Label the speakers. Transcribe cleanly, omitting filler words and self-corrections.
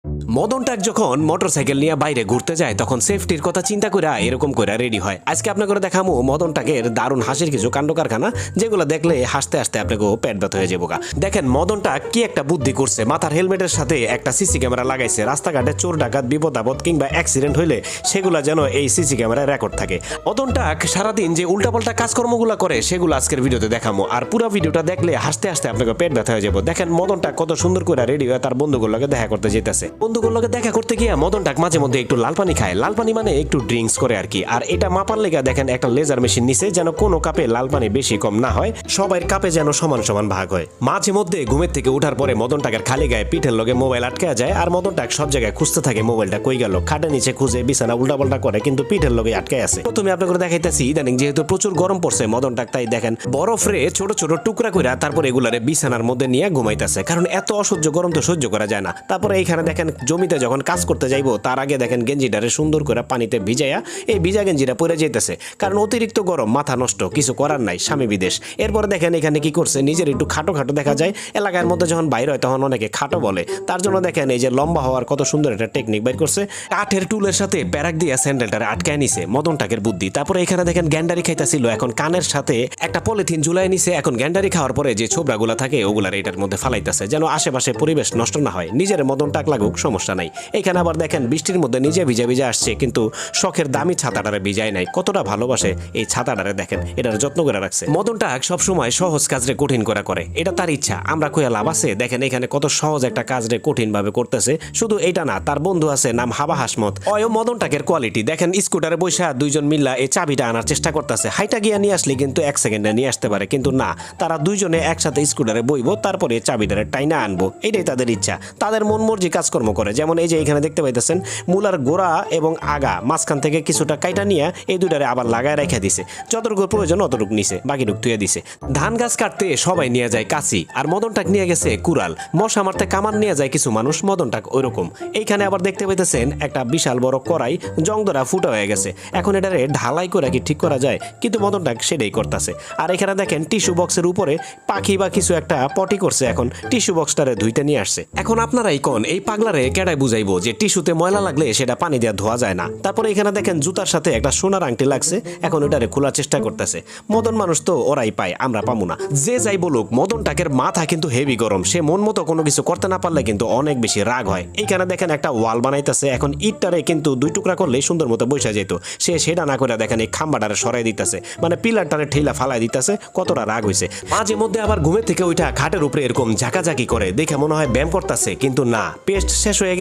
Speaker 1: মদনটাক যখন মোটরসাইকেল নিয়ে বাইরে ঘুরতে যায় তখন সেফটির কথা চিন্তা করে এরকম করে রেডি হয়। আজকে আপনাকে দেখামো মদনটাকের দারুণ হাসির কিছু কাণ্ড কারখানা, যেগুলো দেখলে হাসতে হাসতে আপনাকে পেট ব্যথা হয়ে যাবো। দেখেন মদনটাক কি একটা বুদ্ধি করছে, মাথার হেলমেটের সাথে একটা সিসি ক্যামেরা লাগাইছে। রাস্তাঘাটে চোর ডাকাত বিপদ আপদ কিংবা অ্যাক্সিডেন্ট হইলে সেগুলো যেন এই সিসি ক্যামেরায় রেকর্ড থাকে। মদনটাক সারাদিন যে উল্টাপাল্টা কাজকর্মগুলো করে সেগুলো আজকের ভিডিওতে দেখামো, আর পুরো ভিডিওটা দেখলে হাসতে হাসতে আপনাকে পেট ব্যথা হয়ে যাবো। দেখেন মদনটাক কত সুন্দর করে রেডি হয়ে তার বন্ধুগুলোকে দেখা করতে যেতেছে। বন্ধুগুলোকে দেখা করতে গিয়ে মদনটাক মাঝে মধ্যে একটু লাল পানি খায়। লাল পানি মানে একটু ড্রিঙ্কস করে আর কি। আর এটা মাপার লেগে দেখেন একটা লেজার মেশিন নিছে, যেন কোনো কাপে লাল পানি বেশি কম না হয়, সবার কাপে যেন সমান সমান ভাগ হয়। মাঝে মধ্যে ঘুমের থেকে উঠার পরে মদনটাকের খালি গায়ে পিঠের লগে মোবাইল আটকে যায়, আর মদনটাক সব জায়গায় খুঁজতে থাকে মোবাইলটা কই গেল। খাটের নিচে খুঁজে বিছানা উল্টাপাল্টা করে, কিন্তু পিঠের লগে আটকে আছে। প্রথমে আপনাকে দেখাইতেছি ইদানিং যেহেতু প্রচুর গরম পড়ছে, মদনটাক তাই দেখেন বরফরে ছোট ছোট টুকরা করে তারপরে এগুলারে বিছানার মধ্যে নিয়ে ঘুমাইতেছে, কারণ এত অসহ্য গরম তো সহ্য করা যায় না। তারপরে এইখানে দেখেন জমিতে যখন কাজ করতে যাইবো তার আগে দেখেন গেঞ্জিটারে সুন্দর করে পানিতে ভিজাইয়া এই ভিজা গেঞ্জিটা পরে যেতেছে, কারণ অতিরিক্ত গরম, মাথা নষ্ট, কিছু করার নাই, স্বামী বিদেশ। এরপর দেখেন এখানে কি করছে, নিজের একটু খাটো খাটো দেখা যায়। এলাকার মধ্যে যখন বাইর হয় তখন অনেকে খাটো বলে, তার জন্য দেখেন এই যে লম্বা হওয়ার কত সুন্দর একটা টেকনিক বাইর করছে। কাঠের টুলের সাথে প্যারাক দিয়া স্যান্ডেলটারে আটকায় নিছে, মদনটাকের বুদ্ধি। তারপরে এখানে দেখেন গ্যান্ডারি খাইতাছিল, এখন কানের সাথে একটা পলিথিন ঝুলাই নিছে। এখন গ্যান্ডারি খাওয়ার পরে যে ছোবরাগুলা থাকে ওগুলার এটার মধ্যে ফালাইতেছে, যেন আশেপাশে পরিবেশ নষ্ট না হয়, নিজের মদনটাক লাগুক সমস্যা নাই। এখানে আবার দেখেন বৃষ্টির মধ্যে নিজে ভিজা ভিজা আসছে, কিন্তু শখের দামি ছাতাটারে ভিজায় নাই। কতটা ভালোবাসে এই ছাতাটারে, দেখেন এটার যত্ন করে রাখছে। মদনটাক সবসময় সহজ কাজরে কঠিন করা করে, এটা তার ইচ্ছা, আমরা কইয়া লাভ আছে। দেখেন এখানে কত সহজ একটা কাজরে কঠিন ভাবে করতেছে। শুধু এটা না, তার বন্ধু আছে নাম হাবা হাসমত, অয় মদনটাকের কোয়ালিটি। দেখেন স্কুটারে বৈশা দুইজন মিল্লা এই চাবিটা আনার চেষ্টা করতেছে। হাইটা গিয়া নিয়ে আসলে কিন্তু 1 সেকেন্ডে নিয়ে আসতে পারে, কিন্তু না, তারা দুইজনে একসাথে স্কুটারে বইবো, তারপরে চাবিটারে টাইনা আনবো। এটাই তাদের ইচ্ছা, তাদের মন মর্জি কাজকর্ম করে। যেমন এই যে এখানে দেখতে পাইতেছেন মূলার গোড়া এবং আগা মাঝখান থেকে কিছুটা কাইটা নিয়ে এই দুইটারে আবার লাগায় রেখে দিছে, যতটুকু প্রয়োজন অতটুকু নিছে, বাকিটুকু তুই দিছে। ধান গাছ কাটতে সবাই নিয়ে যায় কাছি, আর মদনটাক নিয়ে গেছে কুড়াল। মশা মারতে কামান নিয়ে যায় কিছু মানুষ, মদনটাক ওইরকম। এইখানে আবার দেখতে পাইতেছেন একটা বিশাল বড় কড়াই জং ধরা ফুটা হয়ে গেছে, এখন এটারে ঢালাই করে কি ঠিক করা যায়, কিন্তু মদনটাক সেটাই করতেছে। আর এখানে দেখেন টিস্যু বক্সের উপরে পাখি বা কিছু একটা পটি করছে, এখন টিস্যু বক্সটারে ধুইতে নিয়ে আসছে। এখন আপনারাই কোন এই পাগলারে কেডাই বুঝাইবো যে টিস্যুতে ময়লা লাগলে সেটা পানি দিয়ে ধোয়া যায় না। তারপরে এখানে দেখেন জুতার সাথে একটা সোনার আংটি লাগছে, এখন এটারে খোলার চেষ্টা করতেছে। মদন মানুষ তো ওরাই পায়, আমরা পাবো না। যে যাই বলুক মদনটাকের মাথা কিন্তু হেভি গরম, সে মন মতো কোনো কিছু করতে না পারলে কিন্তু অনেক বেশি রাগ হয়। এইখানে দেখেন একটা ওয়াল বানাইতেছে, এখন ইটটারে কিন্তু 2 টুকরা করলে সুন্দর মতো বসে যেত, সে সেটা না করে দেখেন এই খাম্বাটারে সরাই দিতেছে, মানে পিলারটারে ঠেলা ফালাই দিতেছে। কতটা রাগ হয়েছে। মাঝে মধ্যে আবার ঘুমের থেকে ওইটা খাটের উপরে এরকম ঝাঁকাঝাঁকি করে, দেখে মনে হয় ব্যায়াম করতেছে, কিন্তু না, পেস্ট শেষ হয়ে